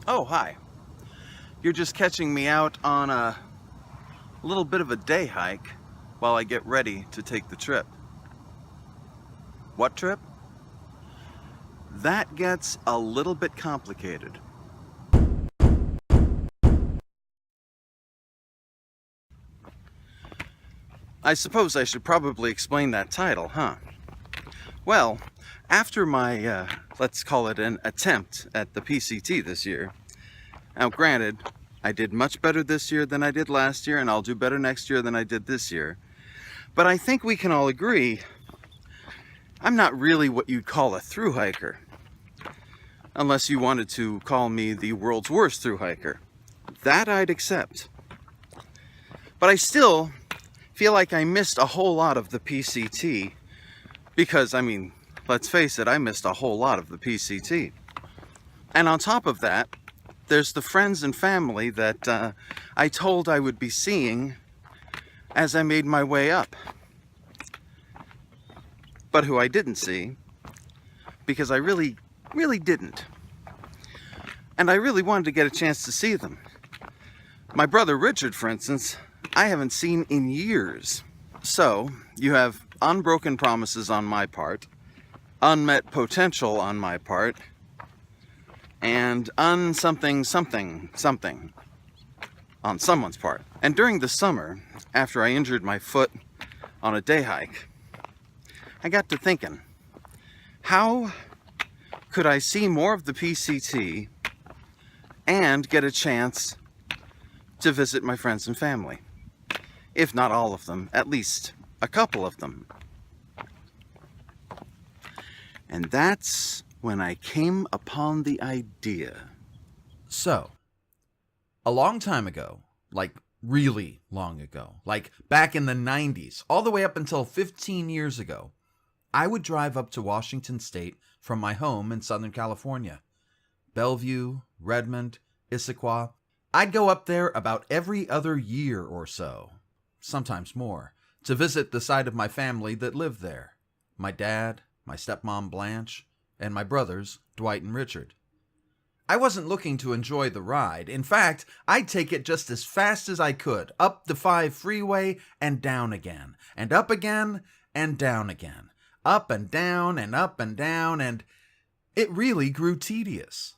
Oh, hi. You're just catching me out on a little bit of a day hike while I get ready to take the trip. What trip? That gets a little bit complicated. I suppose I should probably explain that title, huh? Well, after my, let's call it an attempt at the PCT this year. Now, granted, I did much better this year than I did last year, and I'll do better next year than I did this year. But I think we can all agree I'm not really what you'd call a thru hiker. Unless you wanted to call me the world's worst thru hiker. That I'd accept. But I still feel like I missed a whole lot of the PCT because, let's face it, I missed a whole lot of the PCT. And on top of that, there's the friends and family that I told I would be seeing as I made my way up. But who I didn't see, because I really didn't. And I really wanted to get a chance to see them. My brother Richard, for instance, I haven't seen in years. So, you have unbroken promises on my part, unmet potential on my part, and something on someone's part. And during the summer, after I injured my foot on a day hike, I got to thinking, how could I see more of the PCT and get a chance to visit my friends and family? If not all of them, at least a couple of them. And that's when I came upon the idea. So, a long time ago, like really long ago, like back in the 90s, all the way up until 15 years ago, I would drive up to Washington State from my home in Southern California. Bellevue, Redmond, Issaquah. I'd go up there about every other year or so, sometimes more, to visit the side of my family that lived there. My dad, my stepmom Blanche, and my brothers, Dwight and Richard. I wasn't looking to enjoy the ride. In fact, I'd take it just as fast as I could, up the 5 freeway and down again, and up again and down again, up and down and up and down, and it really grew tedious.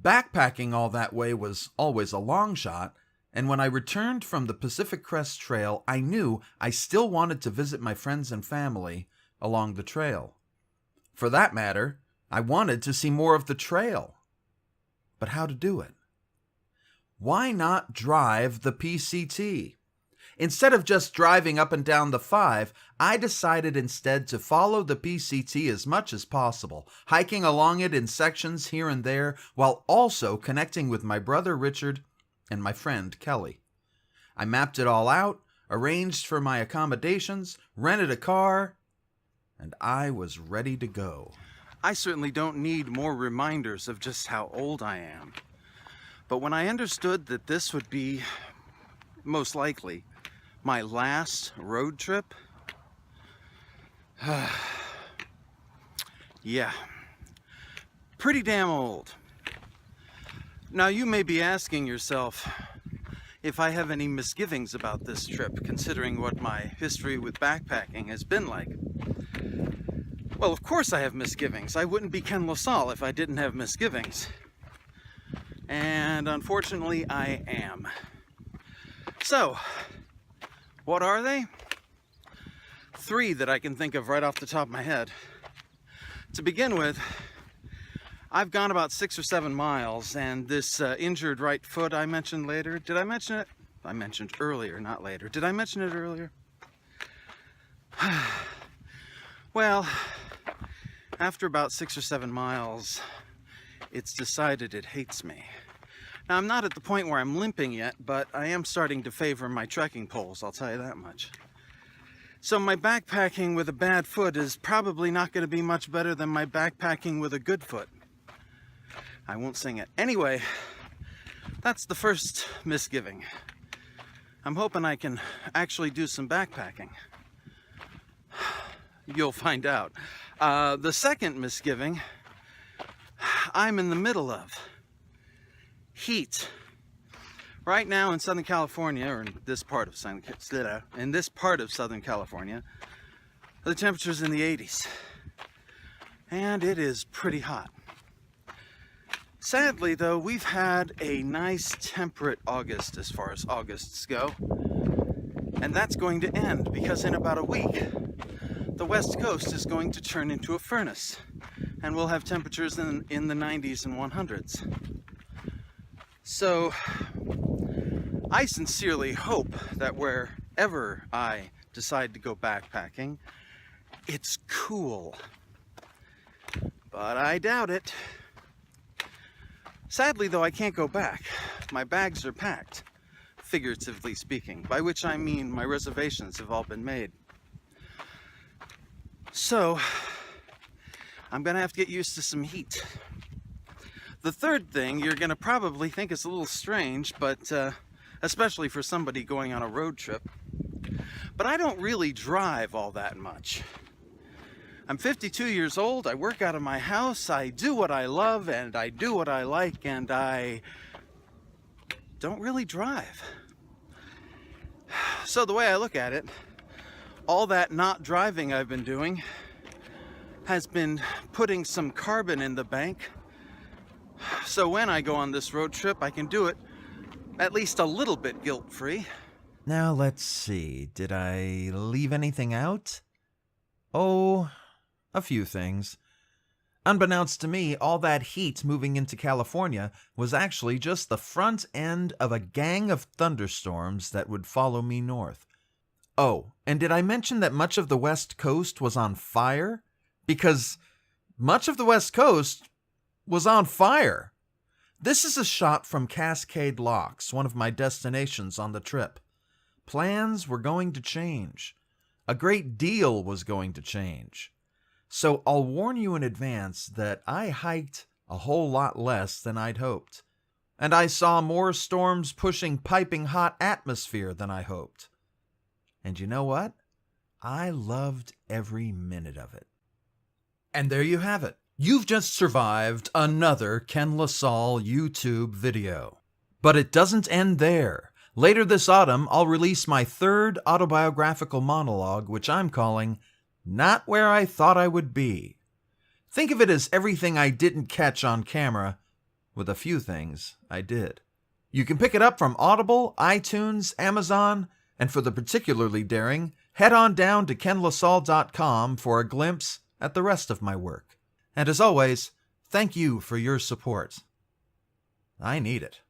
Backpacking all that way was always a long shot, and when I returned from the Pacific Crest Trail, I knew I still wanted to visit my friends and family along the trail. For that matter, I wanted to see more of the trail. But how to do it? Why not drive the PCT? Instead of just driving up and down the 5, I decided instead to follow the PCT as much as possible, hiking along it in sections here and there, while also connecting with my brother Richard and my friend Kelly. I mapped it all out, arranged for my accommodations, rented a car, and I was ready to go. I certainly don't need more reminders of just how old I am. But when I understood that this would be, most likely, my last road trip, yeah, pretty damn old. Now you may be asking yourself if I have any misgivings about this trip, considering what my history with backpacking has been like. Well, of course I have misgivings. I wouldn't be Ken LaSalle if I didn't have misgivings. And unfortunately, I am. So, what are they? 3 that I can think of right off the top of my head. To begin with, I've gone about 6 or 7 miles, and this injured right foot I mentioned later. Did I mention it? I mentioned earlier, not later. Did I mention it earlier? Well, after about 6 or 7 miles, it's decided it hates me. Now, I'm not at the point where I'm limping yet, but I am starting to favor my trekking poles, I'll tell you that much. So my backpacking with a bad foot is probably not going to be much better than my backpacking with a good foot. I won't sing it. Anyway, that's the first misgiving. I'm hoping I can actually do some backpacking. You'll find out. The second misgiving, I'm in the middle of. heat. Right now in Southern California, or in this part of Southern California, the temperature's in the 80s. And it is pretty hot. Sadly, though, we've had a nice temperate August as far as Augusts go. And that's going to end because in about a week, the West Coast is going to turn into a furnace. And we'll have temperatures in the 90s and 100s. So, I sincerely hope that wherever I decide to go backpacking, it's cool. But I doubt it. Sadly, though, I can't go back. My bags are packed, figuratively speaking, by which I mean my reservations have all been made. So, I'm gonna have to get used to some heat. The third thing you're gonna probably think is a little strange, but especially for somebody going on a road trip, but I don't really drive all that much. I'm 52 years old, I work out of my house, I do what I love, and I do what I like, and I don't really drive. So the way I look at it, all that not driving I've been doing has been putting some carbon in the bank. So when I go on this road trip, I can do it at least a little bit guilt-free. Now let's see, did I leave anything out? Oh, a few things. Unbeknownst to me, all that heat moving into California was actually just the front end of a gang of thunderstorms that would follow me north. Oh, and did I mention that much of the West Coast was on fire? Because much of the West Coast was on fire. This is a shot from Cascade Locks, one of my destinations on the trip. Plans were going to change. A great deal was going to change. So I'll warn you in advance that I hiked a whole lot less than I'd hoped. And I saw more storms pushing piping hot atmosphere than I hoped. And you know what? I loved every minute of it. And there you have it. You've just survived another Ken LaSalle YouTube video. But it doesn't end there. Later this autumn, I'll release my third autobiographical monologue, which I'm calling Not Where I Thought I Would Be. Think of it as everything I didn't catch on camera, with a few things I did. You can pick it up from Audible, iTunes, Amazon, and for the particularly daring, head on down to kenlasalle.com for a glimpse at the rest of my work. And as always, thank you for your support. I need it.